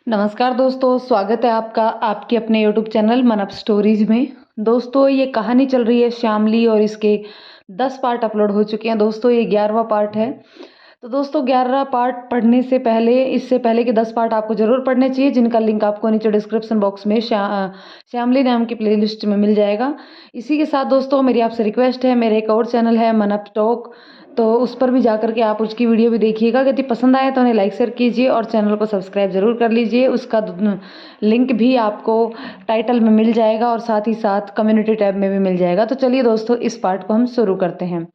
नमस्कार दोस्तों, स्वागत है आपका आपके अपने यूट्यूब चैनल मन अप स्टोरीज में। दोस्तों, ये कहानी चल रही है श्यामली और इसके 10 पार्ट अपलोड हो चुके हैं। दोस्तों, ये 11वां पार्ट है। तो दोस्तों, 11वां पार्ट पढ़ने से पहले इससे पहले के 10 पार्ट आपको ज़रूर पढ़ने चाहिए, जिनका लिंक आपको नीचे डिस्क्रिप्शन बॉक्स में श्यामली नाम की प्लेलिस्ट में मिल जाएगा। इसी के साथ दोस्तों, मेरी आपसे रिक्वेस्ट है, मेरा एक और चैनल है मन अप टॉक, तो उस पर भी जाकर के आप उसकी वीडियो भी देखिएगा। यदि पसंद आए तो उन्हें लाइक शेयर कीजिए और चैनल को सब्सक्राइब ज़रूर कर लीजिए। उसका लिंक भी आपको टाइटल में मिल जाएगा और साथ ही साथ कम्युनिटी टैब में भी मिल जाएगा। तो चलिए दोस्तों, इस पार्ट को हम शुरू करते हैं।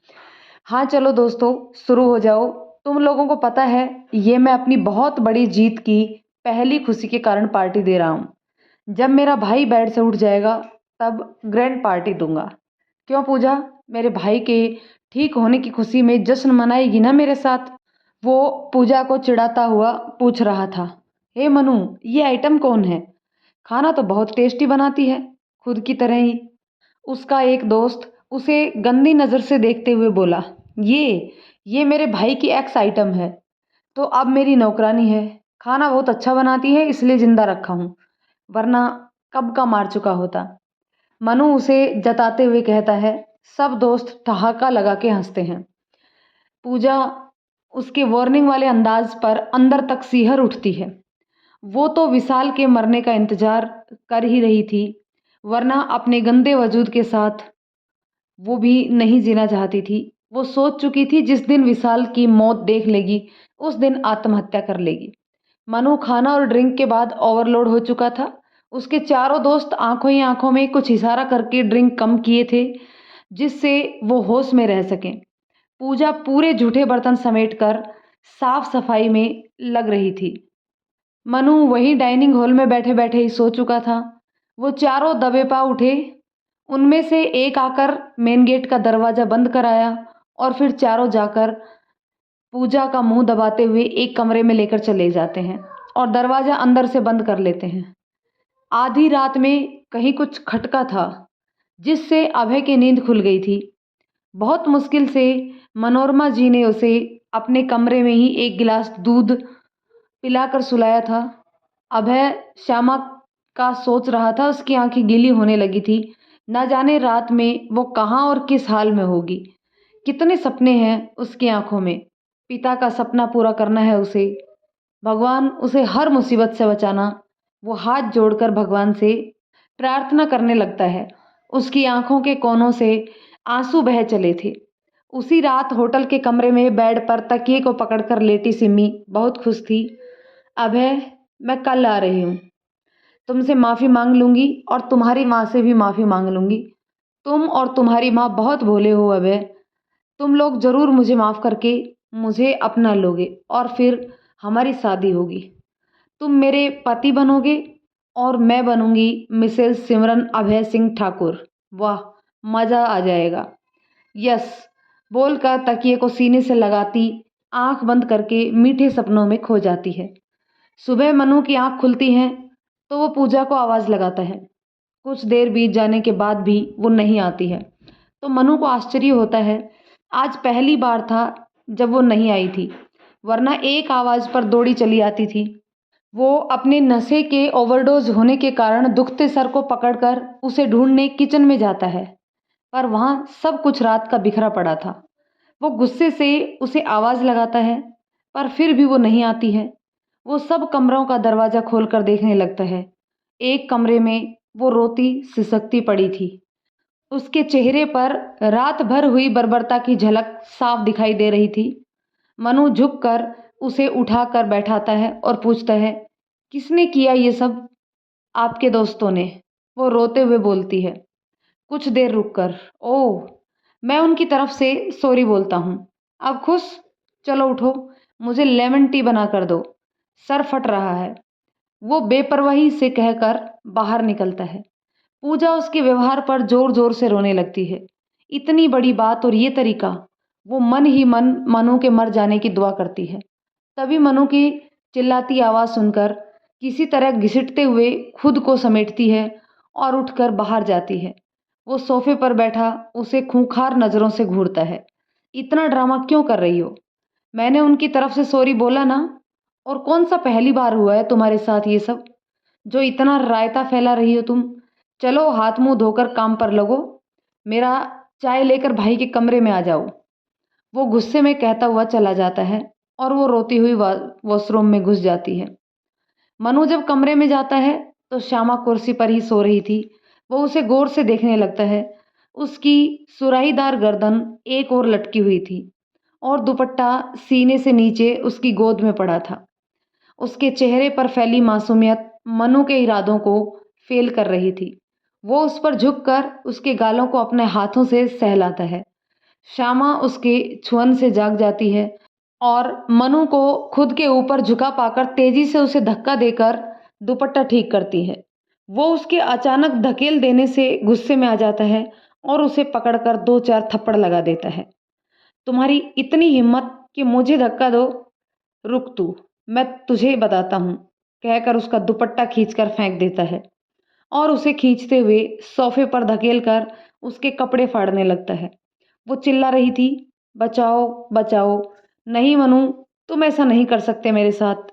हाँ चलो दोस्तों, शुरू हो जाओ। तुम लोगों को पता है, ये मैं अपनी बहुत बड़ी जीत की पहली खुशी के कारण पार्टी दे रहा हूँ। जब मेरा भाई बेड से उठ जाएगा तब ग्रैंड पार्टी दूंगा। क्यों पूजा, मेरे भाई के ठीक होने की खुशी में जश्न मनाएगी ना मेरे साथ? वो पूजा को चिढ़ाता हुआ पूछ रहा था। हे मनु, ये आइटम कौन है? खाना तो बहुत टेस्टी बनाती है, खुद की तरह ही। उसका एक दोस्त उसे गंदी नज़र से देखते हुए बोला, ये मेरे भाई की एक्स आइटम है, तो अब मेरी नौकरानी है। खाना बहुत अच्छा बनाती है, इसलिए जिंदा रखा हूँ, वरना कब का मार चुका होता। मनु उसे जताते हुए कहता है। सब दोस्त ठहाका लगा के हंसते हैं। पूजा उसके वार्निंग वाले अंदाज पर अंदर तक सिहर उठती है। वो तो विशाल के मरने का इंतजार कर ही रही थी, वरना अपने गंदे वजूद के साथ वो भी नहीं जीना चाहती थी। वो सोच चुकी थी, जिस दिन विशाल की मौत देख लेगी उस दिन आत्महत्या कर लेगी। मनु खाना और ड्रिंक के बाद ओवरलोड हो चुका था। उसके चारों दोस्त आंखों ही आंखों में कुछ इशारा करके ड्रिंक कम किए थे, जिससे वो होश में रह सकें। पूजा पूरे जूठे बर्तन समेटकर साफ सफाई में लग रही थी। मनु वही डाइनिंग हॉल में बैठे बैठे ही सो चुका था। वो चारों दबे पा उठे। उनमें से एक आकर मेन गेट का दरवाज़ा बंद कराया और फिर चारों जाकर पूजा का मुंह दबाते हुए एक कमरे में लेकर चले जाते हैं और दरवाज़ा अंदर से बंद कर लेते हैं। आधी रात में कहीं कुछ खटका था, जिससे अभय की नींद खुल गई थी। बहुत मुश्किल से मनोरमा जी ने उसे अपने कमरे में ही एक गिलास दूध पिलाकर सुलाया था। अभय श्यामा का सोच रहा था, उसकी आंखें गीली होने लगी थी। न जाने रात में वो कहाँ और किस हाल में होगी। कितने सपने हैं उसकी आंखों में। पिता का सपना पूरा करना है उसे, भगवान उसे हर मुसीबत से बचाना। वो हाथ जोड़कर भगवान से प्रार्थना करने लगता है। उसकी आंखों के कोनों से आंसू बह चले थे। उसी रात होटल के कमरे में बेड पर तकिए को पकड़कर लेटी सिमी बहुत खुश थी। अभय, मैं कल आ रही हूँ, तुमसे माफ़ी मांग लूँगी और तुम्हारी माँ से भी माफ़ी मांग लूँगी। तुम और तुम्हारी माँ बहुत भोले हो अभय। तुम लोग ज़रूर मुझे माफ़ करके मुझे अपना लोगे और फिर हमारी शादी होगी। तुम मेरे पति बनोगे और मैं बनूंगी मिसेस सिमरन अभय सिंह ठाकुर। वाह, मज़ा आ जाएगा। यस, बोलकर तकिए को सीने से लगाती आंख बंद करके मीठे सपनों में खो जाती है। सुबह मनु की आंख खुलती है तो वो पूजा को आवाज़ लगाता है। कुछ देर बीत जाने के बाद भी वो नहीं आती है तो मनु को आश्चर्य होता है। आज पहली बार था जब वो नहीं आई थी, वरना एक आवाज़ पर दौड़ी चली आती थी। वो अपने नशे के ओवरडोज होने के कारण दुखते सर को पकड़कर उसे ढूंढने किचन में जाता है, पर वहाँ सब कुछ रात का बिखरा पड़ा था। वो गुस्से से उसे आवाज़ लगाता है, पर फिर भी वो नहीं आती है। वो सब कमरों का दरवाज़ा खोलकर देखने लगता है। एक कमरे में वो रोती सिसकती पड़ी थी। उसके चेहरे पर रात भर हुई बर्बरता की झलक साफ दिखाई दे रही थी। मनु झुककर उसे उठाकर बैठाता है और पूछता है, किसने किया ये सब? आपके दोस्तों ने, वो रोते हुए बोलती है। कुछ देर रुककर, ओह, मैं उनकी तरफ से सॉरी बोलता हूँ। अब खुश? चलो उठो, मुझे लेमन टी बना कर दो, सर फट रहा है। वो बेपरवाही से कहकर बाहर निकलता है। पूजा उसके व्यवहार पर जोर जोर से रोने लगती है। इतनी बड़ी बात और ये तरीका। वो मन ही मन मनु के मर जाने की दुआ करती है। तभी मनु की चिल्लाती आवाज़ सुनकर किसी तरह घिसटते हुए खुद को समेटती है और उठकर बाहर जाती है। वो सोफे पर बैठा उसे खूंखार नज़रों से घूरता है। इतना ड्रामा क्यों कर रही हो? मैंने उनकी तरफ से सॉरी बोला ना, और कौन सा पहली बार हुआ है तुम्हारे साथ ये सब, जो इतना रायता फैला रही हो तुम? चलो हाथ मुंह धोकर काम पर लगो, मेरा चाय लेकर भाई के कमरे में आ जाओ। वो गुस्से में कहता हुआ चला जाता है और वो रोती हुई वॉशरूम में घुस जाती है। मनु जब कमरे में जाता है तो श्यामा कुर्सी पर ही सो रही थी। वो उसे गौर से देखने लगता है। उसकी सुराहीदार गर्दन एक ओर लटकी हुई थी और दुपट्टा सीने से नीचे उसकी गोद में पड़ा था। उसके चेहरे पर फैली मासूमियत मनु के इरादों को फेल कर रही थी। वो उस पर झुककर उसके गालों को अपने हाथों से सहलाता है। श्यामा उसके छुअन से जाग जाती है और मनु को खुद के ऊपर झुका पाकर तेजी से उसे धक्का देकर दुपट्टा ठीक करती है। वो उसके अचानक धकेल देने से गुस्से में आ जाता है और उसे पकड़कर 2-4 थप्पड़ लगा देता है। तुम्हारी इतनी हिम्मत कि मुझे धक्का दो? रुक तू, मैं तुझे बताता हूँ, कहकर उसका दुपट्टा खींचकर फेंक देता है और उसे खींचते हुए सोफे पर धकेलकर उसके कपड़े फाड़ने लगता है। वो चिल्ला रही थी, बचाओ बचाओ, नहीं मनु, तुम ऐसा नहीं कर सकते मेरे साथ,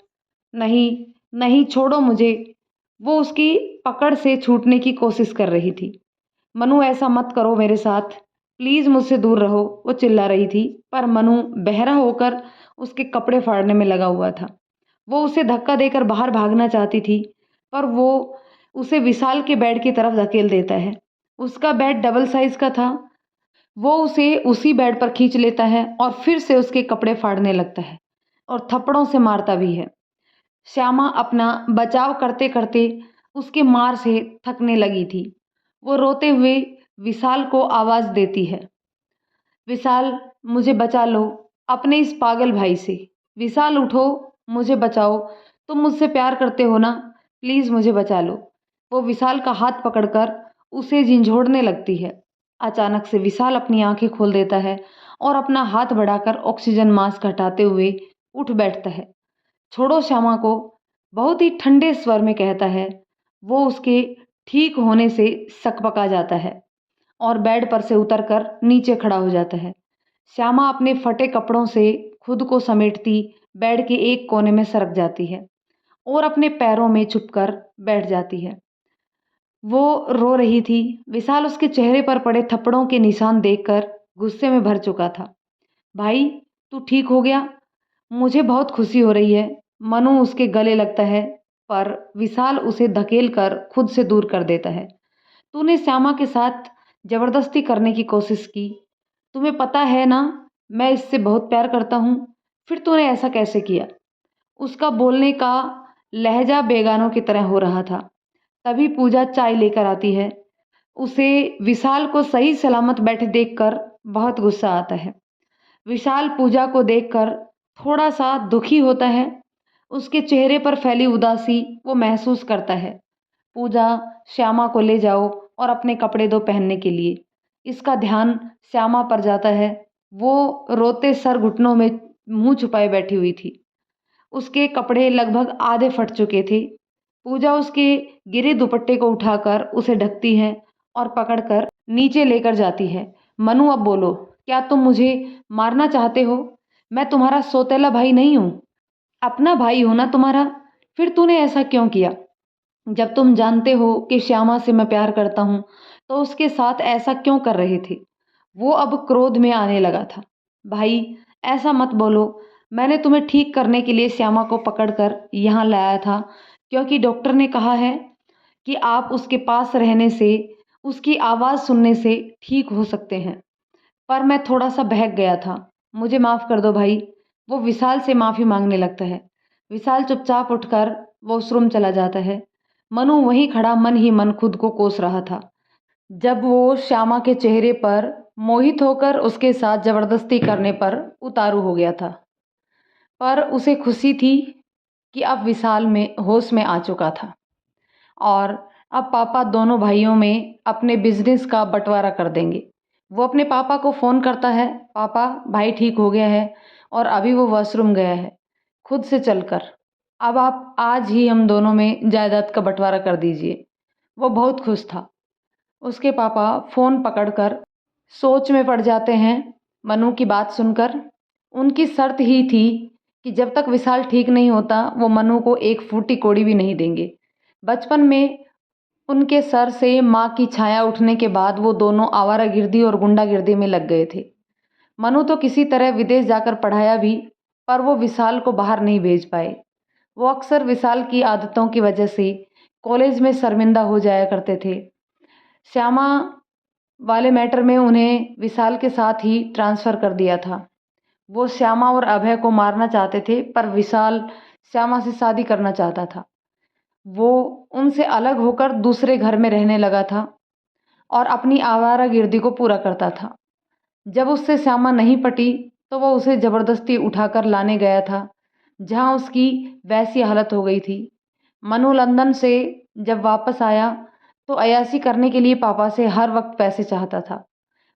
नहीं नहीं, छोड़ो मुझे। वो उसकी पकड़ से छूटने की कोशिश कर रही थी। मनु ऐसा मत करो मेरे साथ, प्लीज मुझसे दूर रहो, वो चिल्ला रही थी। पर मनु बहरा होकर उसके कपड़े फाड़ने में लगा हुआ था। वो उसे धक्का देकर बाहर भागना चाहती थी, पर वो उसे विशाल के बेड की तरफ धकेल देता है। उसका बेड डबल साइज का था। वो उसे उसी बेड पर खींच लेता है और फिर से उसके कपड़े फाड़ने लगता है और थप्पड़ों से मारता भी है। श्यामा अपना बचाव करते करते उसके मार से थकने लगी थी। वो रोते हुए विशाल को आवाज देती है, विशाल, मुझे बचा लो अपने इस पागल भाई से। विशाल उठो, मुझे बचाओ, तुम मुझसे प्यार करते हो ना, प्लीज मुझे बचा लो। वो विशाल का हाथ पकड़कर उसे झंझोड़ने लगती है। अचानक से विशाल अपनी आंखें खोल देता है और अपना हाथ बढ़ाकर ऑक्सीजन मास्क हटाते हुए उठ बैठता है। छोड़ो श्यामा को, बहुत ही ठंडे स्वर में कहता है। वो उसके ठीक होने से सकपका जाता है और बेड पर से उतरकर नीचे खड़ा हो जाता है। श्यामा अपने फटे कपड़ों से खुद को समेटती बेड के एक कोने में सरक जाती है और अपने पैरों में छुपकर बैठ जाती है। वो रो रही थी। विशाल उसके चेहरे पर पड़े थप्पड़ों के निशान देखकर गुस्से में भर चुका था। भाई, तू ठीक हो गया? मुझे बहुत खुशी हो रही है। मनु उसके गले लगता है, पर विशाल उसे धकेल कर खुद से दूर कर देता है। तूने श्यामा के साथ जबरदस्ती करने की कोशिश की। तुम्हें पता है ना, मैं इससे बहुत प्यार करता हूँ। फिर तूने ऐसा कैसे किया? उसका बोलने का लहजा बेगानों की तरह हो रहा था। तभी पूजा चाय लेकर आती है। उसे विशाल को सही सलामत बैठे देखकर बहुत गुस्सा आता है। विशाल पूजा को देखकर थोड़ा सा दुखी होता है। उसके चेहरे पर फैली उदासी वो महसूस करता है। पूजा, श्यामा को ले जाओ और अपने कपड़े दो पहनने के लिए। इसका ध्यान श्यामा पर जाता है। वो रोते सर घुटनों में मुंह छुपाए बैठी हुई थी। उसके कपड़े लगभग आधे फट चुके थे। पूजा उसके गिरे दुपट्टे को उठाकर उसे ढकती है और पकड़कर नीचे लेकर जाती है। मनु, अब बोलो, क्या तुम मुझे मारना चाहते हो? मैं तुम्हारा सौतेला भाई नहीं हूँ, अपना भाई हूं ना तुम्हारा। फिर तूने ऐसा क्यों किया? जब तुम जानते हो कि श्यामा से मैं प्यार करता हूँ, तो उसके साथ ऐसा क्यों कर रहे थे? वो अब क्रोध में आने लगा था। भाई, ऐसा मत बोलो। मैंने तुम्हें ठीक करने के लिए श्यामा को पकड़कर यहाँ लाया था, क्योंकि डॉक्टर ने कहा है कि आप उसके पास रहने से, उसकी आवाज़ सुनने से ठीक हो सकते हैं। पर मैं थोड़ा सा बहक गया था। मुझे माफ़ कर दो भाई। वो विशाल से माफ़ी मांगने लगता है। विशाल चुपचाप उठकर वॉशरूम चला जाता है। मनु वहीं खड़ा मन ही मन खुद को कोस रहा था। जब वो श्यामा के चेहरे पर मोहित होकर उसके साथ जबरदस्ती करने पर उतारू हो गया था, पर उसे खुशी थी कि अब विशाल में होश में आ चुका था और अब पापा दोनों भाइयों में अपने बिजनेस का बंटवारा कर देंगे। वो अपने पापा को फ़ोन करता है, पापा, भाई ठीक हो गया है और अभी वो वॉशरूम गया है खुद से चलकर। अब आप आज ही हम दोनों में जायदाद का बंटवारा कर दीजिए। वो बहुत खुश था। उसके पापा फ़ोन पकड़कर सोच में पड़ जाते हैं। मनु की बात सुनकर उनकी शर्त ही थी कि जब तक विशाल ठीक नहीं होता वो मनु को एक फूटी कौड़ी भी नहीं देंगे। बचपन में उनके सर से माँ की छाया उठने के बाद वो दोनों आवारागर्दी और गुंडागर्दी में लग गए थे। मनु तो किसी तरह विदेश जाकर पढ़ाया भी, पर वो विशाल को बाहर नहीं भेज पाए। वो अक्सर विशाल की आदतों की वजह से कॉलेज में शर्मिंदा हो जाया करते थे। श्यामा वाले मैटर में उन्हें विशाल के साथ ही ट्रांसफ़र कर दिया था। वो श्यामा और अभय को मारना चाहते थे, पर विशाल श्यामा से शादी करना चाहता था। वो उनसे अलग होकर दूसरे घर में रहने लगा था और अपनी आवारागर्दी को पूरा करता था। जब उससे श्यामा नहीं पटी तो वो उसे ज़बरदस्ती उठाकर लाने गया था, जहाँ उसकी वैसी हालत हो गई थी। मनु लंदन से जब वापस आया तो अय्याशी करने के लिए पापा से हर वक्त पैसे चाहता था।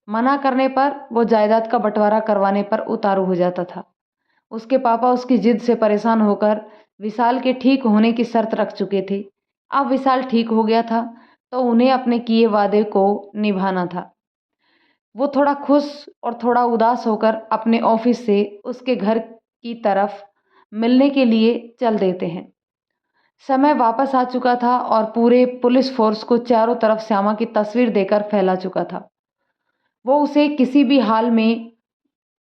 मना करने पर वो जायदाद का बंटवारा करवाने पर उतारू हो जाता था। उसके पापा उसकी जिद से परेशान होकर विशाल के ठीक होने की शर्त रख चुके थे। अब विशाल ठीक हो गया था तो उन्हें अपने किए वादे को निभाना था। वो थोड़ा खुश और थोड़ा उदास होकर अपने ऑफिस से उसके घर की तरफ मिलने के लिए चल देते हैं। समय वापस आ चुका था और पूरे पुलिस फोर्स को चारों तरफ श्यामा की तस्वीर देकर फैला चुका था। वो उसे किसी भी हाल में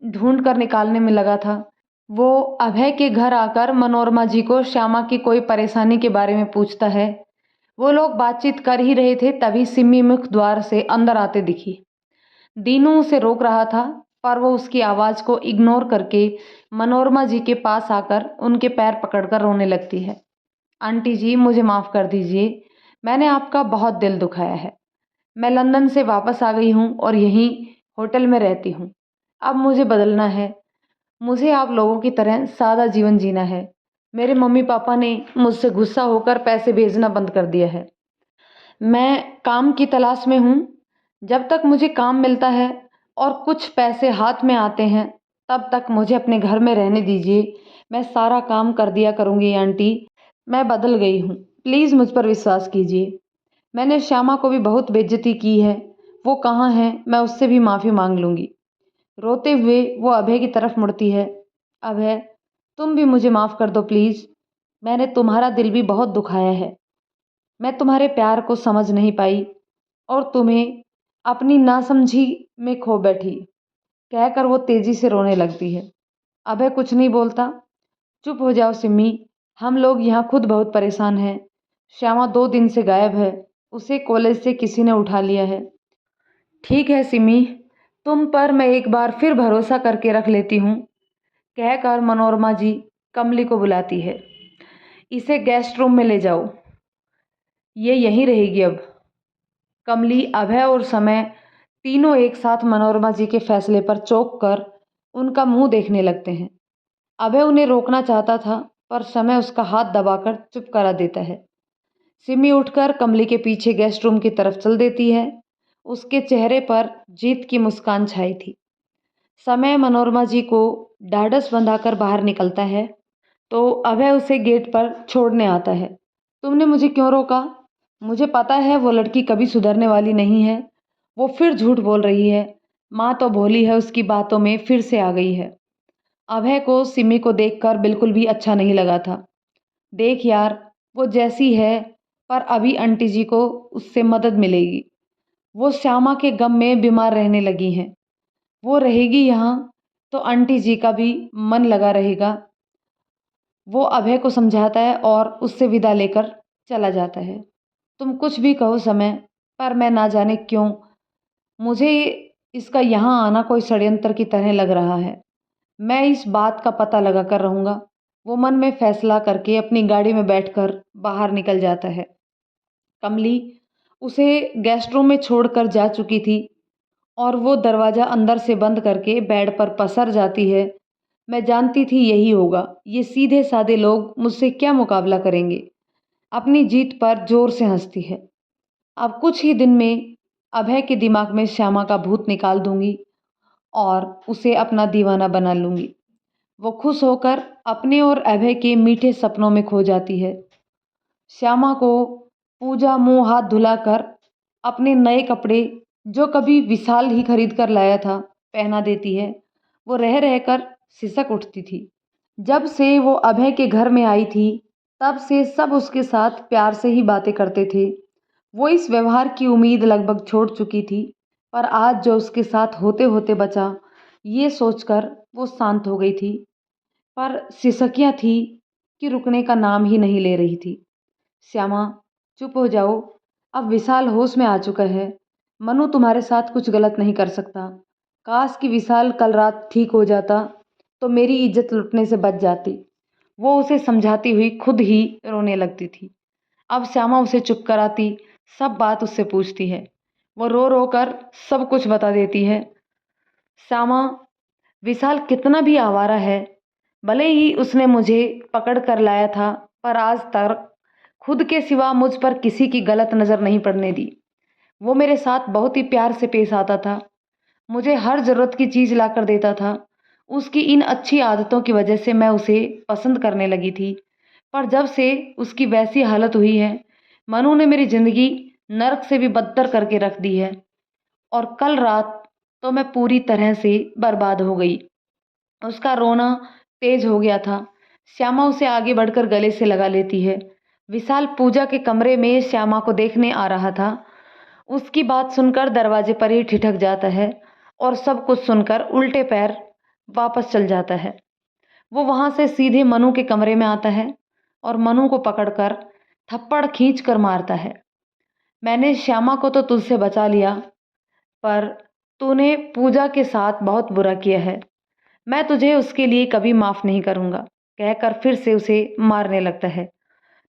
ढूंढ कर निकालने में लगा था। वो अभय के घर आकर मनोरमा जी को श्यामा की कोई परेशानी के बारे में पूछता है। वो लोग बातचीत कर ही रहे थे तभी सिमी मुख द्वार से अंदर आते दिखी। दीनू उसे रोक रहा था, पर वो उसकी आवाज़ को इग्नोर करके मनोरमा जी के पास आकर उनके पैर पकड़कर रोने लगती है। आंटी जी, मुझे माफ़ कर दीजिए, मैंने आपका बहुत दिल दुखाया है। मैं लंदन से वापस आ गई हूँ और यहीं होटल में रहती हूँ। अब मुझे बदलना है। मुझे आप लोगों की तरह सादा जीवन जीना है। मेरे मम्मी पापा ने मुझसे गुस्सा होकर पैसे भेजना बंद कर दिया है। मैं काम की तलाश में हूँ। जब तक मुझे काम मिलता है और कुछ पैसे हाथ में आते हैं, तब तक मुझे अपने घर में रहने दीजिए। मैं सारा काम कर दिया करूँगी आंटी। मैं बदल गई हूँ, प्लीज़ मुझ पर विश्वास कीजिए। मैंने श्यामा को भी बहुत बेइज्जती की है। वो कहाँ है, मैं उससे भी माफ़ी मांग लूँगी। रोते हुए वो अभय की तरफ मुड़ती है। अभय, तुम भी मुझे माफ़ कर दो प्लीज़। मैंने तुम्हारा दिल भी बहुत दुखाया है। मैं तुम्हारे प्यार को समझ नहीं पाई और तुम्हें अपनी नासमझी में खो बैठी। कहकर वो तेजी से रोने लगती है। अभय कुछ नहीं बोलता। चुप हो जाओ सिम्मी, हम लोग यहाँ खुद बहुत परेशान हैं। श्यामा 2 दिन से गायब है। उसे कॉलेज से किसी ने उठा लिया है। ठीक है सिमी, तुम पर मैं एक बार फिर भरोसा करके रख लेती हूँ। कहकर मनोरमा जी कमली को बुलाती है। इसे गेस्ट रूम में ले जाओ, ये यहीं रहेगी अब। कमली, अभय और समय तीनों एक साथ मनोरमा जी के फैसले पर चौंक कर उनका मुंह देखने लगते हैं। अभय उन्हें रोकना चाहता था, पर समय उसका हाथ दबाकर चुप करा देता है। सिमी उठकर कमली के पीछे गेस्ट रूम की तरफ चल देती है। उसके चेहरे पर जीत की मुस्कान छाई थी। समय मनोरमा जी को ढाढ़स बंधाकर बाहर निकलता है तो अभय उसे गेट पर छोड़ने आता है। तुमने मुझे क्यों रोका? मुझे पता है वो लड़की कभी सुधरने वाली नहीं है। वो फिर झूठ बोल रही है। माँ तो भोली है, उसकी बातों में फिर से आ गई है। अभय को सिमी को देखकर बिल्कुल भी अच्छा नहीं लगा था। देख यार, वो जैसी है, पर अभी आंटी जी को उससे मदद मिलेगी। वो श्यामा के गम में बीमार रहने लगी हैं। वो रहेगी यहाँ तो आंटी जी का भी मन लगा रहेगा। वो अभय को समझाता है और उससे विदा लेकर चला जाता है। तुम कुछ भी कहो समय, पर मैं ना जाने क्यों मुझे इसका यहाँ आना कोई षड्यंत्र की तरह लग रहा है। मैं इस बात का पता लगा कर रहूँगा। वो मन में फैसला करके अपनी गाड़ी में बैठकर बाहर निकल जाता है। कमली उसे गेस्ट रूम में छोड़कर जा चुकी थी और वो दरवाज़ा अंदर से बंद करके बेड पर पसर जाती है। मैं जानती थी यही होगा। ये सीधे साधे लोग मुझसे क्या मुकाबला करेंगे। अपनी जीत पर जोर से हंसती है। अब कुछ ही दिन में अभय के दिमाग में श्यामा का भूत निकाल दूंगी और उसे अपना दीवाना बना लूंगी। वो खुश होकर अपने और अभय के मीठे सपनों में खो जाती है। श्यामा को पूजा मुंह हाथ धुलाकर अपने नए कपड़े, जो कभी विशाल ही खरीद कर लाया था, पहना देती है। वो रह रहकर सिसक उठती थी। जब से वो अभय के घर में आई थी, तब से सब उसके साथ प्यार से ही बातें करते थे। वो इस व्यवहार की उम्मीद लगभग छोड़ चुकी थी, पर आज जो उसके साथ होते-होते बचा, ये सोचकर वो शांत हो गई थी। पर सिसकियाँ थी कि रुकने का नाम ही नहीं ले रही थी। श्यामा, चुप हो जाओ, अब विशाल होश में आ चुका है। मनु तुम्हारे साथ कुछ गलत नहीं कर सकता। काश कि विशाल कल रात ठीक हो जाता, तो मेरी इज्जत लुटने से बच जाती। वो उसे समझाती हुई खुद ही रोने लगती थी। अब श्यामा उसे चुप कराती, सब बात उससे पूछती है। वो रो रो कर सब कुछ बता देती है। श्यामा, विशाल कितना भी आवारा है, भले ही उसने मुझे पकड़ कर लाया था, पर आज तक खुद के सिवा मुझ पर किसी की गलत नज़र नहीं पड़ने दी। वो मेरे साथ बहुत ही प्यार से पेश आता था, मुझे हर ज़रूरत की चीज़ ला कर देता था। उसकी इन अच्छी आदतों की वजह से मैं उसे पसंद करने लगी थी। पर जब से उसकी वैसी हालत हुई है, मनु ने मेरी ज़िंदगी नर्क से भी बदतर करके रख दी है। और कल रात तो मैं पूरी तरह से बर्बाद हो गई। उसका रोना तेज हो गया था। श्यामा उसे आगे बढ़कर गले से लगा लेती है। विशाल पूजा के कमरे में श्यामा को देखने आ रहा था। उसकी बात सुनकर दरवाजे पर ही ठिठक जाता है और सब कुछ सुनकर उल्टे पैर वापस चल जाता है। वो वहां से सीधे मनु के कमरे में आता है और मनु को पकड़कर थप्पड़ खींच कर मारता है। मैंने श्यामा को तो तुझसे बचा लिया, पर तूने पूजा के साथ बहुत बुरा किया है। मैं तुझे उसके लिए कभी माफ़ नहीं करूँगा, कहकर फिर से उसे मारने लगता है।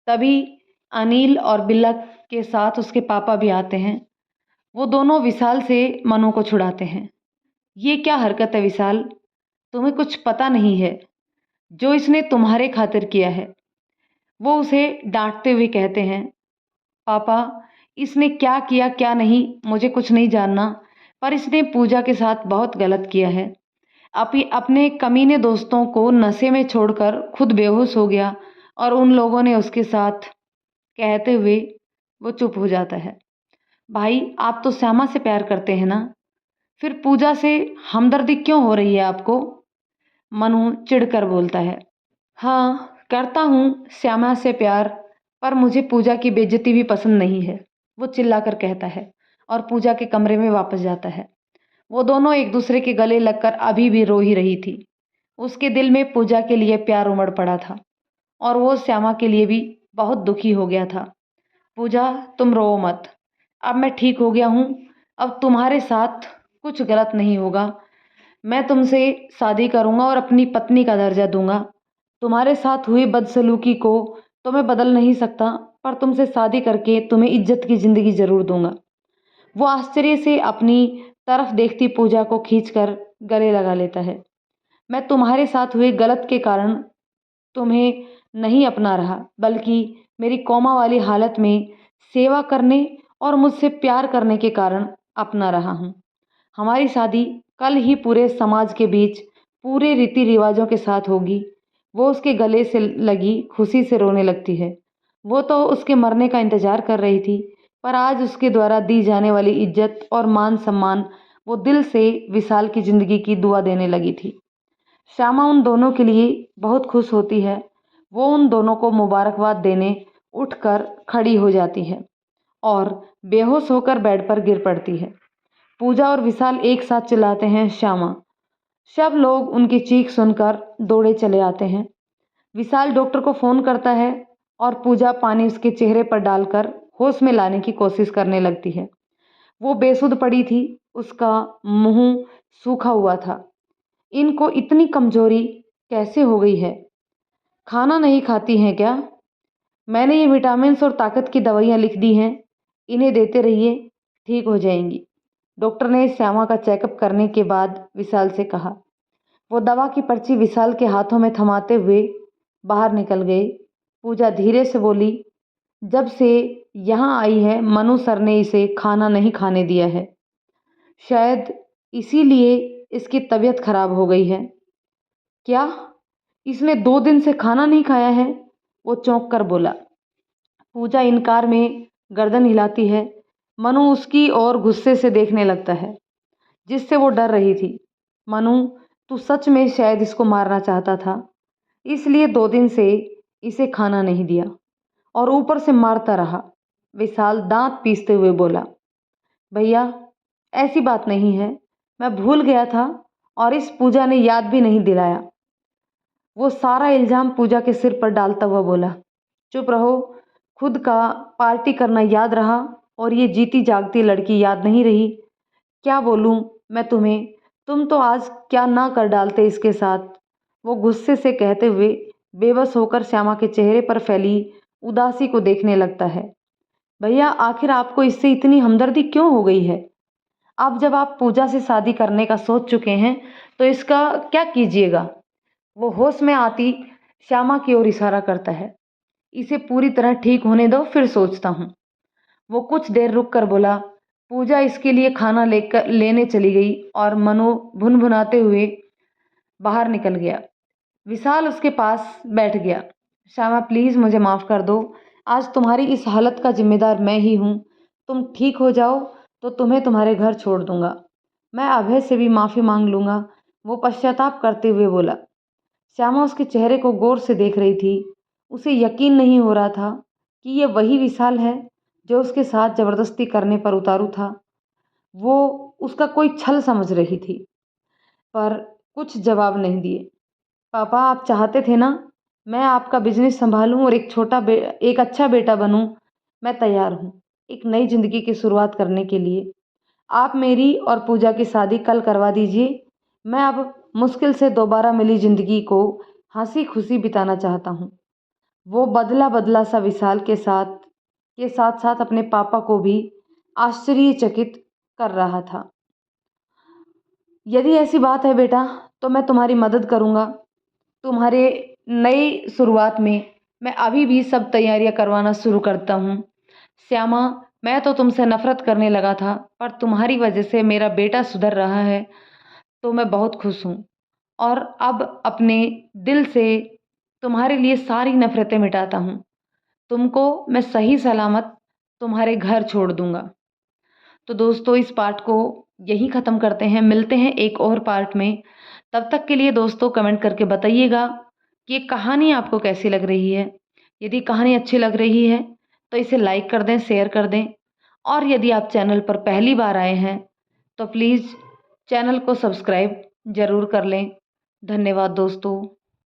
तभी अनिल और बिल्ला के साथ उसके पापा भी आते हैं। वो दोनों विशाल से मनु को छुड़ाते हैं। ये क्या हरकत है विशाल? तुम्हें कुछ पता नहीं है जो इसने तुम्हारे खातिर किया है। वो उसे डांटते हुए कहते हैं, पापा, इसने क्या किया क्या नहीं मुझे कुछ नहीं जानना, पर इसने पूजा के साथ बहुत गलत किया है। अपने कमीने दोस्तों को नशे में छोड़कर खुद बेहोश हो गया और उन लोगों ने उसके साथ, कहते हुए वो चुप हो जाता है। भाई, आप तो श्यामा से प्यार करते हैं ना, फिर पूजा से हमदर्दी क्यों हो रही है आपको? मनु चिढ़कर बोलता है। हाँ, करता हूँ श्यामा से प्यार, पर मुझे पूजा की बेइज्जती भी पसंद नहीं है, वो चिल्लाकर कहता है और पूजा के कमरे में वापस जाता है। वो दोनों एक दूसरे के गले लगकर अभी भी रो ही रही थी। उसके दिल में पूजा के लिए प्यार उमड़ पड़ा था और वो श्यामा के लिए भी बहुत दुखी हो गया था। पूजा, तुम रो मत, अब मैं ठीक हो गया हूँ। अब तुम्हारे साथ कुछ गलत नहीं होगा। मैं तुमसे शादी करूँगा और अपनी पत्नी का दर्जा दूंगा। तुम्हारे साथ हुई बदसलूकी को तो मैं बदल नहीं सकता, पर तुमसे शादी करके तुम्हें इज्जत की ज़िंदगी ज़रूर दूंगा। वो आश्चर्य से अपनी तरफ देखती पूजा को खींचकर गले लगा लेता है। मैं तुम्हारे साथ हुए गलत के कारण तुम्हें नहीं अपना रहा, बल्कि मेरी कोमा वाली हालत में सेवा करने और मुझसे प्यार करने के कारण अपना रहा हूँ। हमारी शादी कल ही पूरे समाज के बीच पूरे रीति रिवाजों के साथ होगी। वो उसके गले से लगी खुशी से रोने लगती है। वो तो उसके मरने का इंतजार कर रही थी, पर आज उसके द्वारा दी जाने वाली इज्जत और मान सम्मान वो दिल से विशाल की जिंदगी की दुआ देने लगी थी। श्यामा उन दोनों के लिए बहुत खुश होती है। वो उन दोनों को मुबारकबाद देने उठकर खड़ी हो जाती है और बेहोश होकर बेड पर गिर पड़ती है। पूजा और विशाल एक साथ चिल्लाते हैं, श्यामा। सब लोग उनकी चीख सुनकर दौड़े चले आते हैं। विशाल डॉक्टर को फ़ोन करता है और पूजा पानी उसके चेहरे पर डालकर होश में लाने की कोशिश करने लगती है। वो बेसुध पड़ी थी, उसका मुंह सूखा हुआ था। इनको इतनी कमजोरी कैसे हो गई है? खाना नहीं खाती हैं क्या? मैंने ये विटामिन्स और ताकत की दवाइयाँ लिख दी हैं, इन्हें देते रहिए, ठीक हो जाएंगी। डॉक्टर ने श्यामा का चेकअप करने के बाद विशाल से कहा। वो दवा की पर्ची विशाल के हाथों में थमाते हुए बाहर निकल गए। पूजा धीरे से बोली, जब से यहाँ आई है मनु सर ने इसे खाना नहीं खाने दिया है। शायद इसीलिए इसकी तबीयत खराब हो गई है। क्या? इसने 2 दिन से खाना नहीं खाया है? वो चौंक कर बोला। पूजा इनकार में गर्दन हिलाती है। मनु उसकी ओर गुस्से से देखने लगता है, जिससे वो डर रही थी। मनु, तू सच में शायद इसको मारना चाहता था। इसलिए 2 दिन से इसे खाना नहीं दिया और ऊपर से मारता रहा। विशाल दांत पीसते हुए बोला, भैया ऐसी बात नहीं है, मैं भूल गया था और इस पूजा ने याद भी नहीं दिलाया। वो सारा इल्जाम पूजा के सिर पर डालता हुआ बोला, चुप रहो, खुद का पार्टी करना याद रहा और ये जीती जागती लड़की याद नहीं रही। क्या बोलूं मैं तुम्हें, तुम तो आज क्या ना कर डालते इसके साथ। वो गुस्से से कहते हुए बेबस होकर श्यामा के चेहरे पर फैली उदासी को देखने लगता है। भैया आखिर आपको इससे इतनी हमदर्दी क्यों हो गई है? अब जब आप पूजा से शादी करने का सोच चुके हैं तो इसका क्या कीजिएगा? वो होश में आती श्यामा की ओर इशारा करता है। इसे पूरी तरह ठीक होने दो फिर सोचता हूँ। वो कुछ देर रुक कर बोला। पूजा इसके लिए खाना लेने चली गई और मनु भुनभुनाते हुए बाहर निकल गया। विशाल उसके पास बैठ गया। श्यामा प्लीज़ मुझे माफ़ कर दो, आज तुम्हारी इस हालत का जिम्मेदार मैं ही हूँ। तुम ठीक हो जाओ तो तुम्हें तुम्हारे घर छोड़ दूंगा। मैं अभय से भी माफ़ी मांग लूँगा, वो पश्चाताप करते हुए बोला। श्यामा उसके चेहरे को गौर से देख रही थी। उसे यकीन नहीं हो रहा था कि ये वही विशाल है जो उसके साथ ज़बरदस्ती करने पर उतारू था। वो उसका कोई छल समझ रही थी, पर कुछ जवाब नहीं दिए। पापा आप चाहते थे ना मैं आपका बिजनेस संभालूं और एक अच्छा बेटा बनूं। मैं तैयार हूं एक नई ज़िंदगी की शुरुआत करने के लिए। आप मेरी और पूजा की शादी कल करवा दीजिए। मैं अब मुश्किल से दोबारा मिली ज़िंदगी को हंसी खुशी बिताना चाहता हूँ। वो बदला बदला सा विशाल के साथ साथ अपने पापा को भी आश्चर्यचकित कर रहा था। यदि ऐसी बात है बेटा तो मैं तुम्हारी मदद करूँगा। तुम्हारे नई शुरुआत में मैं अभी भी सब तैयारियां करवाना शुरू करता हूँ। श्यामा मैं तो तुमसे नफरत करने लगा था, पर तुम्हारी वजह से मेरा बेटा सुधर रहा है तो मैं बहुत खुश हूँ और अब अपने दिल से तुम्हारे लिए सारी नफरतें मिटाता हूँ। तुमको मैं सही सलामत तुम्हारे घर छोड़ दूंगा। तो दोस्तों इस पार्ट को यहीं ख़त्म करते हैं, मिलते हैं एक और पार्ट में। तब तक के लिए दोस्तों कमेंट करके बताइएगा कि ये कहानी आपको कैसी लग रही है। यदि कहानी अच्छी लग रही है तो इसे लाइक कर दें, शेयर कर दें और यदि आप चैनल पर पहली बार आए हैं तो प्लीज़ चैनल को सब्सक्राइब ज़रूर कर लें। धन्यवाद दोस्तों।